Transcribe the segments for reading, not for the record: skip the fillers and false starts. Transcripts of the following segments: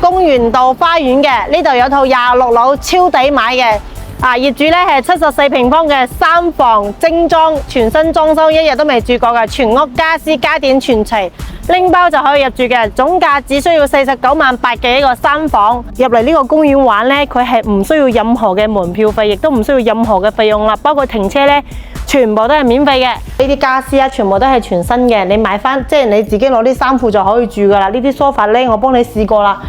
公園道花園嘅，呢度有套26樓超抵買嘅。業主咧係74平方嘅3房精裝，全新裝修，一日都未住過嘅，全屋家私家電全齊，拎包就可以入住嘅，總價只需要49.8萬嘅一個3房。入嚟呢個公園玩咧，佢係唔需要任何嘅門票費，亦都唔需要任何嘅費用啦，包括停車咧，全部都係免費嘅。呢啲家私啊，全部都係全新嘅，你買翻即係你自己攞啲衫褲就可以住噶啦。呢啲梳化咧，我幫你試過啦。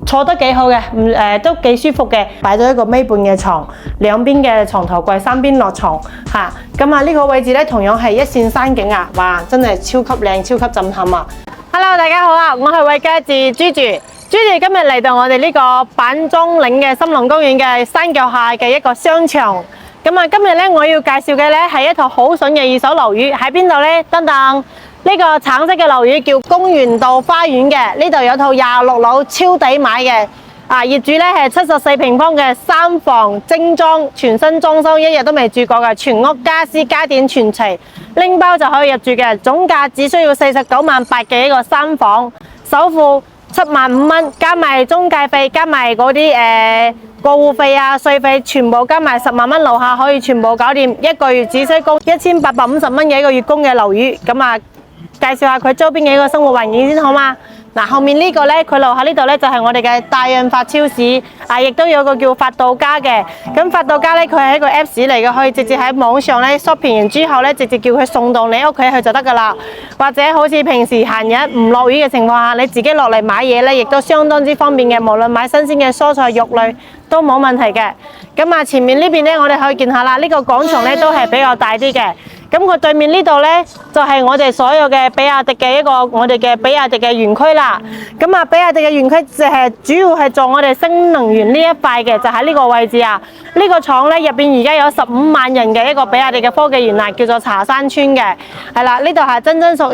坐得幾好嘅，都幾舒服嘅，擺咗一個尾半嘅床，兩邊嘅床頭櫃，三邊落床嚇。咁啊呢個位置咧，同樣係一線山景啊，哇，真係超級靚，超級震撼啊 ！Hello， 大家好啊，我係惠家志 Gigi 今日嚟到我哋呢個板中嶺嘅森林公園嘅山腳下嘅一個商場。咁啊，今日咧我要介紹嘅咧係一套好筍嘅二手樓宇，喺邊度咧？等等。呢個橙色嘅樓宇叫公園道花園嘅，呢度有套26樓超抵買嘅。業主咧係74平方嘅3房精裝，全新裝修，一日都未住過嘅，全屋家私家電全齊，拎包就可以入住嘅，總價只需要49.8萬嘅一個3房，首付75,000蚊，加埋中介費，加埋嗰啲過戶費啊、稅費，全部加埋10萬蚊樓下可以全部搞掂，一個月只需供1850蚊嘅一個月供嘅樓宇。咁啊〜介紹下佢周邊嘅一個生活環境先好嘛？嗱，後面呢個咧，佢樓下呢度咧就係我哋嘅大潤發超市，亦都有個叫發到家嘅。咁發到家咧，佢係一個 Apps 嚟嘅，可以直接喺網上咧 shopping 完之後咧，直接叫佢送到你屋企去就得噶啦。或者好似平時閒日唔落雨嘅情況下，你自己落嚟買嘢咧，亦都相當之方便嘅。無論買新鮮嘅蔬菜、肉類都冇問題嘅。咁啊，前面呢邊咧，我哋可以見下啦，呢個廣場咧都係比較大啲嘅。咁佢對面呢度呢，就係我哋所有嘅比亞迪嘅我哋嘅比亞迪嘅園區啦。咁啊，比亞迪嘅園區就係主要係做我哋新能源呢一塊嘅，就喺呢個位置啊。呢個廠呢，入邊而家有15萬人嘅一個比亞迪嘅科技園啊，叫做茶山村嘅。係啦，呢度係真正屬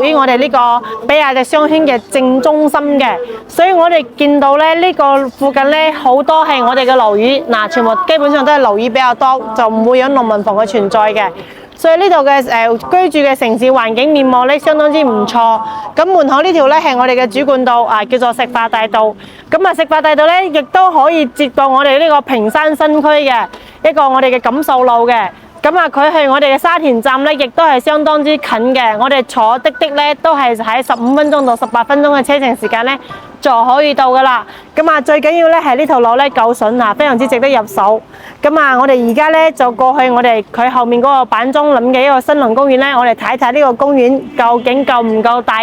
於我哋呢個比亞迪商圈嘅正中心嘅。所以我哋見到咧，呢個附近呢，好多係我哋嘅樓宇，全部基本上都係樓宇比較多，就唔會有農民房嘅存在嘅。所以呢度嘅居住嘅城市環境面貌咧相當之唔錯。咁門口呢條咧係我哋嘅主幹道叫做石化大道。咁啊石化大道咧亦都可以接到我哋呢個屏山新區嘅一個我哋嘅錦繡路嘅。咁啊佢係我哋嘅沙田站咧，亦都係相當之近嘅。我哋坐滴滴咧都係喺15分鐘到18分鐘嘅車程時間咧就可以到噶啦。咁啊最緊要咧係呢條路咧夠筍啊，非常之值得入手。咁啊我哋而家咧就過去佢後面嗰個板中嶺嘅一個森林公園咧，我哋睇睇呢個公園究竟夠唔夠大，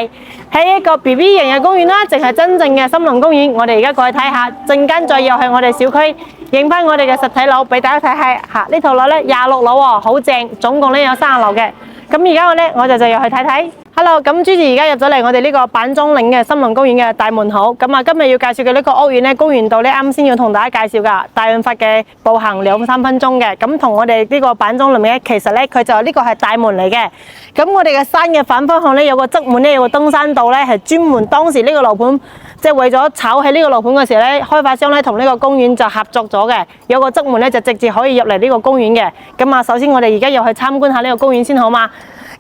係一個 BB 型嘅公園啦，淨係真正嘅森林公園。我哋而家過去睇下，陣間再入去我哋小區影翻我哋嘅實體樓俾大家睇下。呢套樓咧26樓喎，好正，總共咧有30樓嘅。咁而家我就入去睇睇。Hello， 咁 Gigi 而家入咗嚟我哋呢個板中嶺嘅森林公園嘅大門口。咁啊，今日要介紹嘅呢個屋苑咧，公園道咧，啱先要同大家介紹噶，大潤發嘅步行2-3分鐘嘅。咁同我哋呢個板中嶺咧，其實咧佢就呢個係大門嚟嘅。咁我哋嘅山嘅反方向咧有個側門咧，有個登山道咧，係專門當時呢個樓盤即係為咗炒起呢個樓盤嘅時候咧，開發商咧同呢個公園就合作咗嘅，有個側門咧就直接可以入嚟呢個公園嘅。咁啊，首先我哋而家又去參觀下呢個公園先好嘛？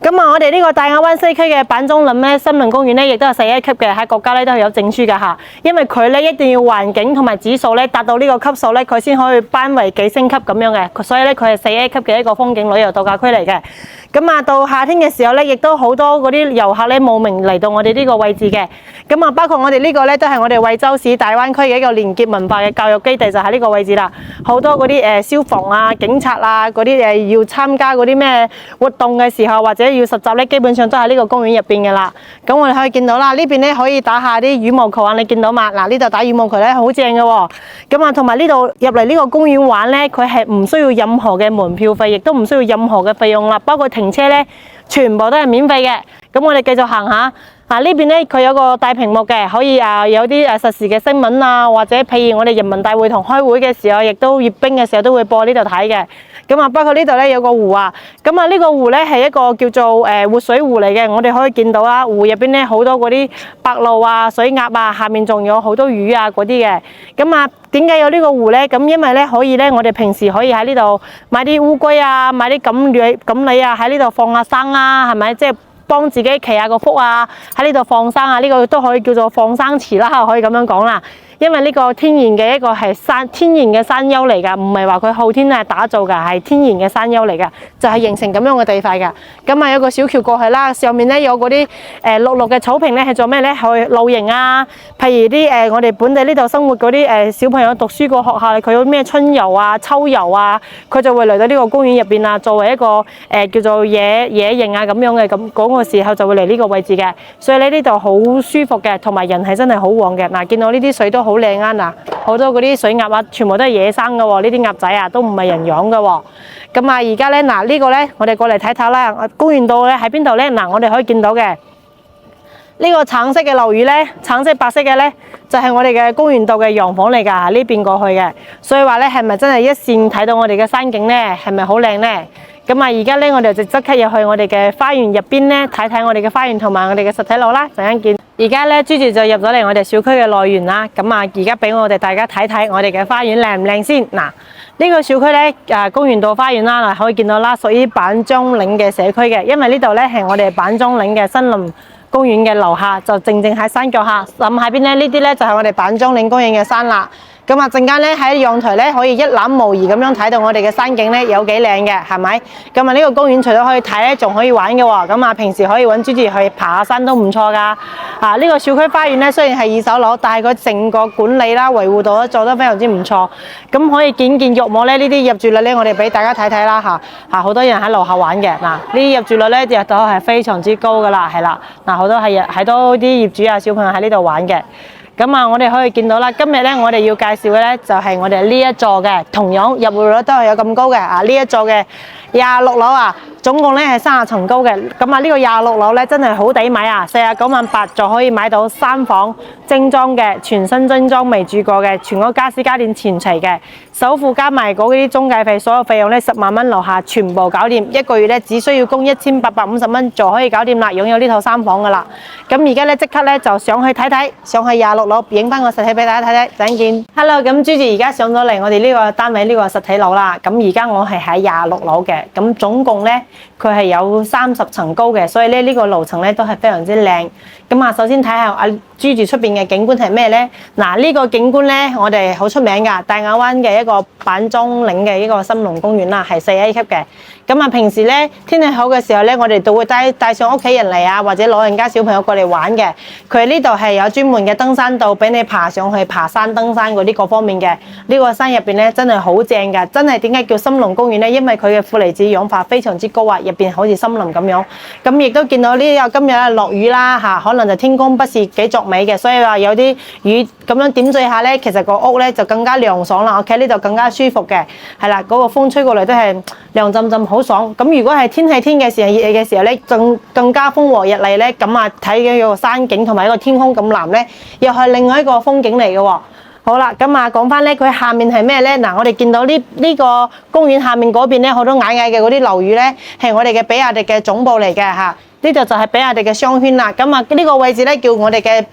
咁啊，我哋呢個大亞灣西區嘅板中嶺咧森林公園咧，亦都係4A級嘅，喺國家咧都係有證書㗎嚇。因為佢咧一定要環境同埋指數咧達到呢個級數咧，佢先可以頒為幾星級咁樣嘅。所以咧佢係4A級嘅一個風景旅遊度假區嚟嘅。咁啊，到夏天嘅時候咧，亦都好多嗰啲遊客咧慕名嚟到我哋呢個位置嘅。咁啊，包括我哋呢個咧都係我哋惠州市大灣區嘅一個連結文化嘅教育基地，就喺呢個位置啦。好多嗰啲消防啊、警察啊嗰啲要參加嗰啲咩活動嘅時候，或者要實習咧，基本上都喺呢個公園入邊嘅啦。咁我哋可以見到啦，呢邊咧可以打下啲羽毛球啊，你見到嘛？嗱，呢度打羽毛球咧好正嘅喎。咁啊，同埋呢度入嚟呢個公園玩咧，佢係唔需要任何嘅門票費，亦都唔需要任何嘅費用啦。包括停車咧，全部都係免費嘅。咁我哋繼續行下。呢邊咧佢有個大屏幕嘅，可以有啲實時嘅新聞啊，或者譬如我哋人民大會堂開會嘅時候，亦都閱兵嘅時候都會播呢度睇嘅。咁啊，包括呢度咧有個湖啊，咁啊呢個湖咧係一個叫做活水湖嚟嘅，我哋可以見到啦，湖入邊咧好多嗰啲白鷺啊、水鴨啊，下面仲有好多魚啊嗰啲嘅。咁啊，點解有呢個湖咧？咁因為咧可以咧，我哋平時可以喺呢度買啲烏龜啊，買啲錦鯉啊，喺呢度放下生啊，係咪？即係幫自己祈下個福啊，喺呢度放生啊，呢個都可以叫做放生池啦，可以咁樣講啦。因為呢個天然嘅一個係天然嘅山丘嚟㗎，唔係話佢後天係打造㗎，係天然嘅山丘嚟㗎，就係形成咁樣嘅地塊㗎。咁啊有個小橋過去啦，上面咧有嗰啲綠綠嘅草坪咧係做咩咧？去露營啊，譬如啲我哋本地呢度生活嗰啲小朋友讀書個學校，佢有咩春遊啊、秋遊啊，佢就會嚟到呢個公園入邊啊，作為一個叫做野營啊咁樣嘅，咁嗰個時候就會嚟呢個位置嘅。所以咧呢度好舒服嘅，同埋人係真係好旺嘅。嗱，見到呢啲水都好靚啊！嗱，好多嗰啲水鴨啊，全部都係野生嘅喎，呢啲鴨仔啊都唔係人養嘅喎。咁啊，而家咧嗱呢個咧，我哋過嚟睇睇啦。公園道咧喺邊度咧？嗱，我哋可以見到嘅呢個橙色嘅樓宇咧，橙色白色嘅咧，就係我哋嘅公園道嘅洋房嚟㗎，呢邊過去嘅。所以話咧，係咪真係一線睇到我哋嘅山景咧？係咪好靚咧？咁啊，而家咧我哋就即刻入去我哋嘅花園入邊咧，睇睇我哋嘅花園同埋我哋嘅實體樓啦。陣間見。而家咧，Gigi就入咗嚟我哋小區嘅內園啦。咁啊，而家俾我哋大家睇睇我哋嘅花園靚唔靚先。嗱，呢個小區咧，公園道花園啦，嗱可以見到啦，屬於板樟嶺嘅社區嘅，因為呢度咧係我哋板樟嶺嘅森林公園嘅樓下，就正喺山腳下。咁下邊咧呢啲咧就係我哋板樟嶺公園嘅山啦。咁啊，陣間咧喺陽台咧可以一覽無遺咁樣睇到我哋嘅山景咧有幾靚嘅，係咪？咁啊，呢個公園除咗可以睇咧，仲可以玩嘅喎。咁啊，平時可以揾Gigi去爬下山都唔錯噶。呢個小區花園咧雖然係二手樓，但係佢整個管理啦、維護度都做得非常之唔錯。咁可以見欲摸咧，呢啲入住率咧，我哋俾大家睇睇啦嚇。好多人喺樓下玩嘅。嗱，呢啲入住率咧就都係非常之高噶啦，係啦。嗱，好多係多啲業主啊、小朋友喺呢度玩嘅。咁啊，我哋可以見到啦。今日咧，我哋要介紹嘅咧就係我哋呢一座嘅，同樣入戶率都係有咁高嘅啊！呢一座嘅26樓啊，總共咧係30層高嘅。咁啊，呢個26樓咧真係好抵買啊！49.8萬就可以買到3房精裝嘅，全新精裝未住過嘅，全屋家私家電全齊嘅，首付加埋嗰啲中介費，所有費用咧10萬蚊樓下全部搞掂，一個月咧只需要供1850蚊就可以搞掂啦，擁有呢套3房噶啦。咁而家咧即刻咧就上去睇睇，上去26樓影翻個實體俾大家睇睇，陣見。Hello， 咁Gigi而家上咗嚟我哋呢個單位呢個實體樓啦。咁而家我係喺26樓嘅，咁總共咧佢係有30層高嘅，所以咧呢個樓層咧都係非常之靚。咁啊，首先睇下阿Gigi出邊嘅景觀係咩咧？嗱，呢個景觀咧我哋好出名㗎，大亞灣嘅一個板樟嶺嘅一個森林公園啦，係4A 級嘅。咁啊，平時咧天氣好嘅時候咧，我哋都會帶上屋企人嚟啊，或者老人家小朋友過嚟玩嘅。佢呢度係有專門嘅登山道俾你爬上去爬山、登山嗰啲各方面嘅。呢個山入邊咧真係好正㗎，真係點解叫森林公園咧？因為佢嘅負離子氧化非常之高啊，入邊好似森林咁樣。咁亦都見到呢個今日啊落雨啦嚇，可能就天公不是幾作美嘅，所以話有啲雨咁樣點綴下咧，其實個屋咧就更加涼爽啦。我企呢度更加舒服嘅，係啦，嗰個風吹過嚟都係涼浸浸好爽。咁如果係天嘅時候、熱嘅時候咧，更加風和日麗咧，咁啊睇嘅個山景同埋一個天空咁藍咧，又係另外一個風景嚟嘅喎。好啦，咁啊講翻咧，佢下面係咩咧？嗱，我哋見到呢個公園下面嗰邊咧，好多矮嘅嗰啲樓宇咧，係我哋嘅比亞迪嘅總部嚟嘅嚇。呢度就係比亞迪嘅商圈啦。咁啊呢個位置咧叫我哋嘅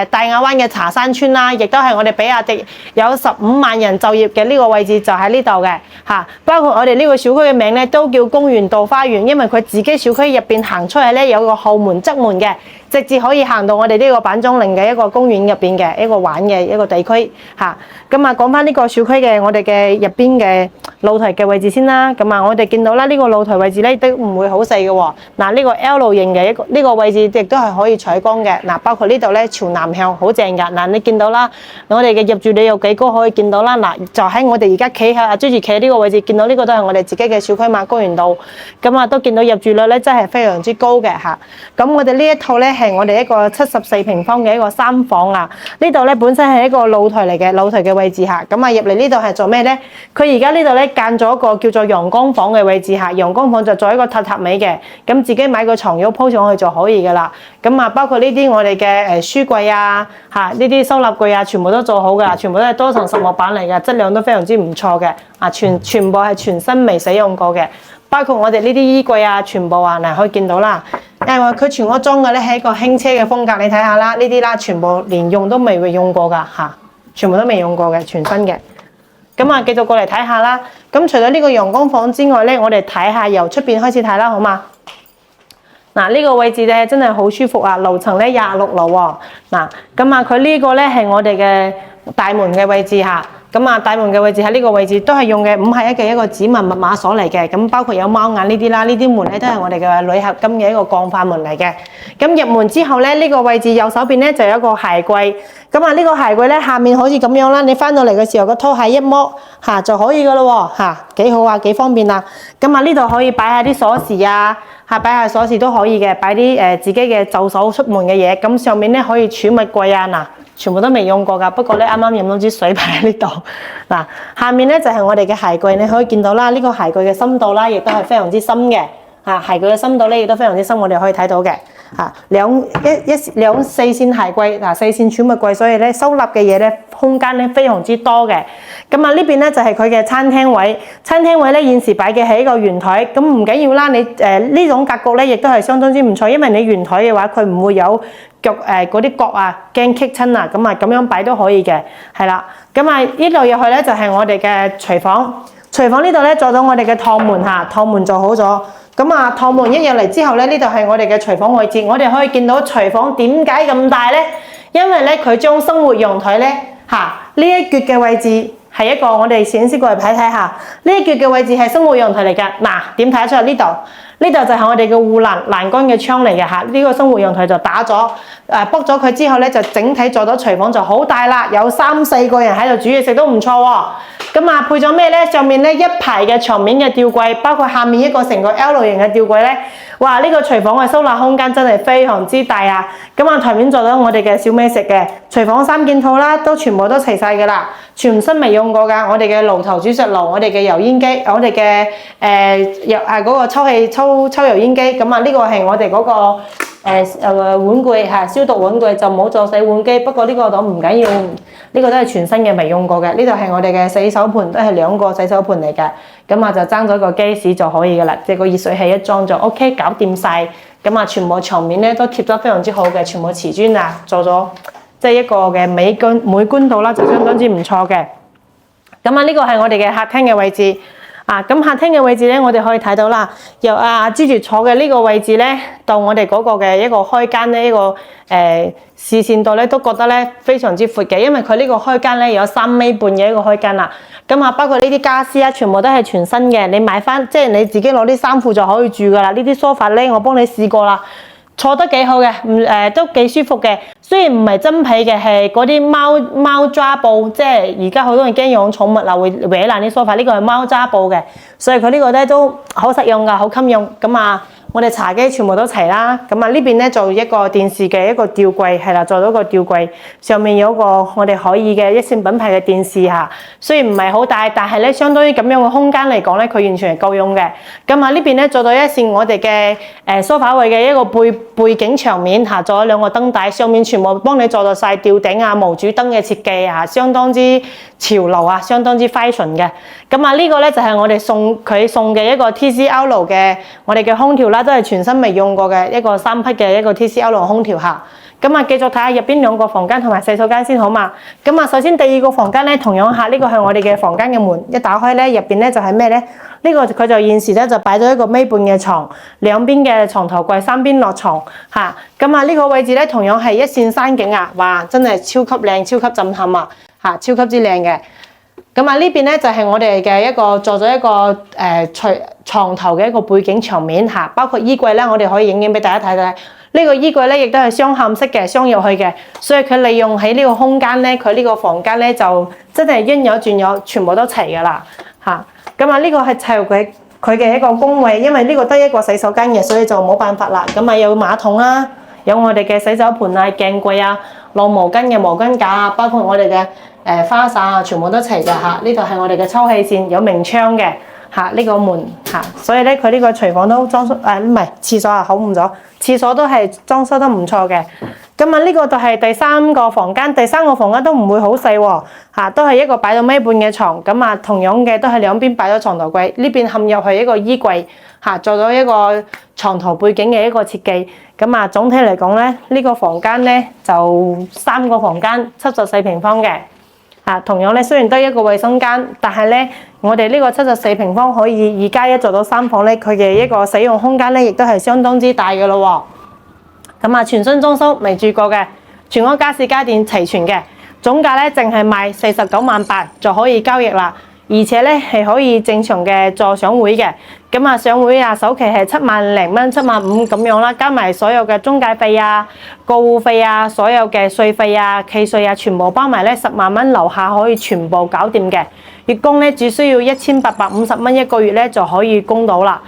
大亞灣嘅茶山村啦，亦都係我哋比亞迪有15萬人就業嘅呢個位置就喺呢度嘅嚇。包括我哋呢個小區嘅名咧都叫公園道花園，因為佢自己小區入邊行出去咧有個後門側門嘅，直接可以行到我哋呢個板樟嶺嘅一個公園入邊嘅一個玩嘅一個地區嚇。咁啊講翻呢個小區嘅我哋嘅入邊嘅露台嘅位置先啦。咁啊我哋見到啦，呢個露台位置咧都唔會好細嘅喎。嗱，呢個 L 型嘅呢個位置亦都係可以採光嘅。嗱，包括呢度咧朝南向好正㗎。嗱，你見到啦，我哋嘅入住率有幾高可以見到啦。嗱，就喺我哋而家企喺阿 Gigi 企喺呢個位置，見到呢個都係我哋自己嘅小區嘛，公園道。咁啊都見到入住率咧真係非常之高嘅嚇。咁我哋呢一套咧係我哋一個74平方嘅一個3房啊。呢度咧本身係一個露台嚟嘅，露台嘅位置嚇。咁啊入嚟呢度係做咩咧？佢而家呢度咧間咗一個叫做陽光房嘅位置嚇。陽光房就做一個榻榻米嘅，咁自己買個床褥鋪上去就可以噶啦。咁啊，包括呢啲我哋嘅書櫃啊，呢啲收納櫃啊，全部都做好噶，全部都係多層實木板嚟嘅，質量都非常之唔錯嘅。啊，全部係全新未使用過嘅，包括我哋呢啲衣櫃啊，全部啊，嗱可以見到啦。因為佢全屋裝嘅咧係一個輕奢嘅風格，你睇下啦，呢啲啦全部連用都未用過噶嚇，全部都未用過嘅，全新嘅。咁啊，繼續過嚟睇下啦。咁除咗呢個陽光房之外咧，我哋睇下由出邊開始睇啦，好嘛？嗱，呢個位置咧真係好舒服啊！樓層咧26樓喎。嗱，咁啊佢呢個咧係我哋嘅大門嘅位置嚇。咁啊，大門嘅位置喺呢個位置都係用嘅521嘅一個指紋密碼鎖嚟嘅，咁包括有貓眼呢啲啦，呢啲門咧都係我哋嘅鋁合金嘅一個鋼化門嚟嘅。咁入門之後咧，呢個位置右手邊咧就有一個鞋櫃，咁啊呢個鞋櫃咧下面好似咁樣啦，你翻到嚟嘅時候個拖鞋一摸嚇就可以噶咯喎嚇，幾好啊，幾方便啊！咁啊呢度可以擺下啲鎖匙啊，嚇擺下鎖匙都可以嘅，擺啲自己嘅就手出門嘅嘢，咁上面咧可以儲物櫃啊嗱。全部都未用過㗎，不過咧啱啱飲咗支水擺喺呢度。嗱，下面咧就係我哋嘅鞋櫃，你可以見到啦，呢個鞋櫃嘅深度啦，亦都係非常之深嘅。嚇，鞋櫃嘅深度咧亦都非常之深，我哋可以睇到嘅。嚇，兩4線鞋櫃，嗱4線儲物櫃，所以咧收納嘅嘢咧空間咧非常之多嘅。咁啊呢邊咧就係佢嘅餐廳位，餐廳位咧現時擺嘅係一個圓台，咁唔緊要啦，你呢種格局咧亦都係相當之唔錯，因為你圓台嘅話佢唔會有腳嗰啲角啊，驚棘親啊，咁啊咁樣擺都可以嘅，係啦。咁啊呢度入去咧就係我哋嘅廚房，廚房呢度咧做到我哋嘅趟門嚇，趟門做好咗。咁啊趟門一入嚟之後咧，呢度係我哋嘅廚房位置，我哋可以見到廚房點解咁大咧？因為咧佢將生活用台咧嚇呢一橛嘅位置係一個我哋攝影師過嚟睇睇下，呢一橛嘅位置係生活用台嚟㗎。嗱點睇得出嚟呢度？呢度就係我哋嘅護欄杆嘅窗嚟嘅嚇，呢個生活用台就打咗剝咗佢之後咧，就整體做到廚房就好大啦，有3、4個人喺度煮嘢食都唔錯喎。咁啊配咗咩咧？上面咧一排嘅牆面嘅吊櫃，包括下面一個成個 L 型嘅吊櫃咧，哇！呢個廚房嘅收納空間真係非常之大啊！咁啊台面做到我哋嘅小美食嘅廚房3件套啦，都全部都齊晒㗎啦，全新未用過㗎。我哋嘅爐頭煮食爐，我哋嘅油煙機，我哋嘅嗰個抽油煙機，咁啊呢個係我哋嗰個碗櫃嚇，消毒碗櫃就冇做洗碗機，不過呢個都唔緊要，呢個都係全新嘅未用過嘅。呢度係我哋嘅洗手盤，都係2個洗手盤嚟嘅，咁啊就爭咗個機士就可以㗎啦，即係個熱水器一裝就 OK 搞掂晒。咁啊全部牆面咧都貼得非常之好嘅，全部瓷磚啊做咗即係一個嘅美觀度啦，就相當之唔錯嘅。咁啊呢個係我哋嘅客廳嘅位置。咁客廳嘅位置咧，我哋可以睇到啦，由Gigi坐嘅呢個位置咧，到我哋嗰個嘅一個開間咧，一個視線度咧，都覺得咧非常之闊嘅，因為佢呢個開間咧有3米半嘅一個開間啦。咁啊，包括呢啲家私啊，全部都係全新嘅，你買翻即係你自己攞啲衫褲就可以住噶啦。呢啲梳化咧，我幫你試過啦。坐得幾好嘅，都幾舒服嘅。雖然唔係真皮嘅，係嗰啲貓抓布，即係而家好多人驚養寵物啦，會搲爛啲梳化。呢個係貓抓布嘅，所以佢呢個咧都好實用㗎，好襟用。咁啊，我哋茶几全部都齊啦。咁啊呢邊咧做一個電視嘅一個吊櫃，係啦，做到個吊櫃，上面有個我哋可以嘅一線品牌嘅電視嚇。雖然唔係好大，但係咧相當於咁樣嘅空間嚟講咧，佢完全係夠用嘅。咁啊呢邊咧做到一線我哋嘅梳化位嘅一個背景牆面嚇，做咗2個燈帶，上面全部幫你做到晒吊頂啊、無主燈嘅設計啊，相當之潮流啊，相當之 fashion 嘅。咁啊呢個咧就係我哋送嘅一個 TCL 嘅我哋嘅空調啦，都係全新未用過嘅一個3匹嘅一個 TCL 空調嚇。咁啊繼續睇下入邊2個房間同埋洗手間先好嘛。咁啊首先第2個房間咧，同樣下呢個係我哋嘅房間嘅門，一打開咧入邊咧就係咩咧？呢個佢就現時咧就擺咗一個米半嘅床，兩邊嘅床頭櫃，三邊落床嚇。咁啊呢個位置咧同樣係一線山景啊，哇！真係超級靚、超級震撼啊嚇，超級之靚嘅。咁啊呢邊咧就係我哋嘅一個做咗一個床頭嘅一個背景牆面嚇，包括衣櫃咧，我哋可以影俾大家睇睇。呢個衣櫃咧亦都係雙嵌式嘅，雙入去嘅，所以佢利用喺呢個空間咧，佢呢個房間咧就真係應有盡有，全部都齊噶啦嚇。咁啊呢個係就佢嘅一個工位，因為呢個得一個洗手間嘅，所以就冇辦法啦。咁啊有馬桶啦，有我哋嘅洗手盤啊、鏡櫃啊、晾毛巾嘅毛巾架啊，包括我哋嘅花灑啊，全部都齊㗎嚇。呢度係我哋嘅抽氣扇，有明窗嘅嚇，呢個門嚇，所以咧佢呢個廚房都裝修唔係廁所啊，好唔咗，廁所都係裝修得唔錯嘅。咁啊呢個就係第3個房間，第3個房間都唔會好細喎嚇，都係一個擺到米半嘅床。咁啊同樣嘅都係兩邊擺咗床頭櫃，呢邊嵌入去一個衣櫃嚇，做咗一個床頭背景嘅一個設計。咁啊總體嚟講咧，呢個房間咧就3個房間74平方嘅。同樣咧，雖然得一個衛生間，但係咧，我哋呢個74平方可以2+1做到3房咧，佢嘅一個使用空間咧，亦都係相當之大嘅咯喎。咁啊，全新裝修未住過嘅，全屋家私家電齊全嘅，總價咧淨係賣49.8萬就可以交易啦。而且咧係可以正常嘅座上會嘅，咁啊上會啊首期係7萬零蚊、7.5萬咁樣啦，加埋所有嘅中介費啊、過戶費啊、所有嘅稅費啊、契稅啊，全部包埋咧10萬蚊樓下可以全部搞掂嘅。月供咧只需要1850蚊一個月咧就可以供到啦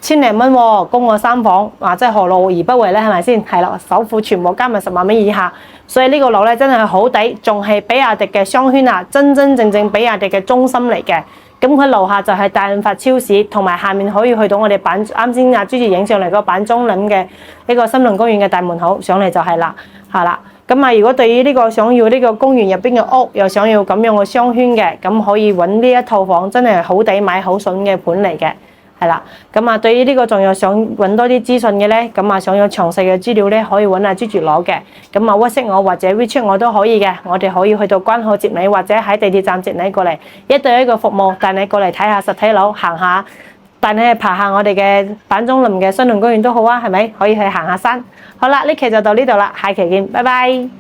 ，1000零蚊喎，供我3房，即係何樂而不為咧？係咪先？係啦，首付全部加埋10萬蚊以下。所以呢個樓咧真係好抵，仲係比亞迪嘅商圈啊，真真正正比亞迪嘅中心嚟嘅。咁佢樓下就係大潤發超市，同埋下面可以去到我哋啱先阿朱姐影上嚟嗰個板中林嘅呢個森林公園嘅大門口上嚟就係啦，係啦。咁啊，如果對於呢個想要呢個公園入邊嘅屋，又想要咁樣嘅商圈嘅，咁可以揾呢一套房，真係好抵買好筍嘅盤嚟嘅。係啦，咁啊，對於呢個仲有想揾多啲資訊嘅咧，咁啊想有詳細嘅資料咧，可以揾阿朱朱攞嘅，咁啊 WhatsApp 我或者 WeChat 我都可以嘅，我哋可以去到關口接你，或者喺地鐵站接你過嚟，1對1嘅服務，帶你過嚟睇下實體樓，行下，帶你去爬下我哋嘅板中林嘅森林公園都好啊，係咪？可以去行下山。好啦，呢期就到呢度啦，下期見，拜拜。